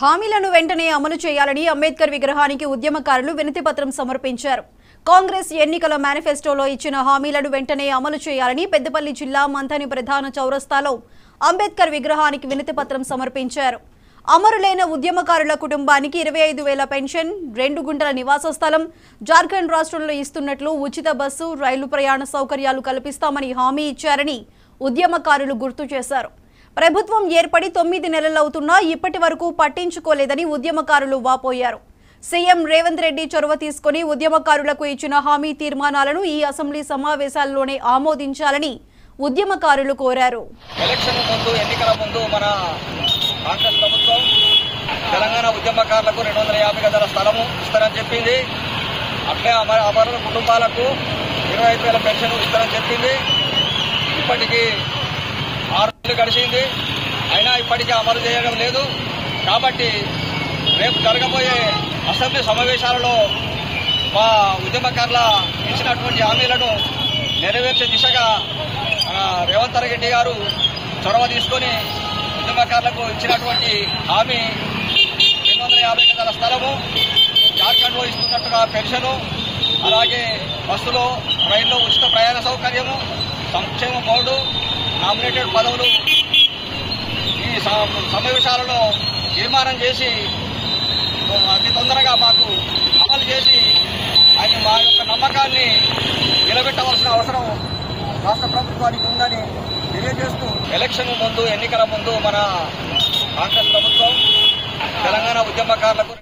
హామీలను వెంటనే అమలు చేయాలని అంబేద్కర్ విగ్రహానికి ఉద్యమకారులు వినతిపత్రం సమర్పించారు. కాంగ్రెస్ ఎన్నికల మేనిఫెస్టోలో ఇచ్చిన హామీలను వెంటనే అమలు చేయాలని పెద్దపల్లి జిల్లా మంథని ప్రధాన చౌరస్తాలో అంబేద్కర్ విగ్రహానికి వినతిపత్రం సమర్పించారు. అమరులైన ఉద్యమకారుల కుటుంబానికి 25,000 పెన్షన్, 2 గుంటల నివాస స్థలం, జార్ఖండ్ రాష్ట్రంలో ఇస్తున్నట్లు ఉచిత బస్సు, రైలు ప్రయాణ సౌకర్యాలు కల్పిస్తామని హామీ ఇచ్చారని ఉద్యమకారులు గుర్తు చేశారు. ప్రభుత్వం ఏర్పడి 9 నెలలవుతున్నా ఇప్పటి వరకు పట్టించుకోలేదని ఉద్యమకారులు వాపోయారు. సీఎం రేవంత్ రెడ్డి చొరవ తీసుకుని ఉద్యమకారులకు ఇచ్చిన హామీ తీర్మానాలను ఈ అసెంబ్లీ సమావేశాల్లోనే ఆమోదించాలని ఉద్యమకారులు కోరారు. ఎలక్షన్ ముందు ఎన్నికల ముందు మన కాంగ్రెస్ ప్రభుత్వం తెలంగాణ ఉద్యమకారులకు 250 గజాల స్థలము ఇస్తారని చెప్పింది. అట్లే అమరుల కుటుంబాలకు 25,000 పెన్షన్ ఇస్తారని చెప్పింది. ఇప్పటికీ 6 నెలలు గడిచింది, అయినా ఇప్పటికీ అమలు చేయడం లేదు. కాబట్టి రేపు జరగబోయే అసెంబ్లీ సమావేశాలలో మా ఉద్యమకారుల ఇచ్చినటువంటి హామీలను నెరవేర్చే దిశగా రేవంత్ రెడ్డి గారు చొరవ తీసుకొని ఉద్యమకారులకు ఇచ్చినటువంటి హామీ 250 గజాల స్థలము, జార్ఖండ్లో ఇస్తున్నట్టుగా పెన్షను, అలాగే బస్సులో రైల్లో ఉచిత ప్రయాణ సౌకర్యము, సంక్షేమ బోర్డు, నామినేటెడ్ పదవులు ఈ సమావేశాలలో తీర్మానం చేసి అతి తొందరగా మాకు అమలు చేసి ఆయన మా యొక్క నమ్మకాన్ని నిలబెట్టవలసిన అవసరం రాష్ట్ర ప్రభుత్వానికి ఉందని తెలియజేస్తూ, ఎలక్షన్ ముందు ఎన్నికల ముందు మన కాంగ్రెస్ ప్రభుత్వం తెలంగాణ ఉద్యమకారులకు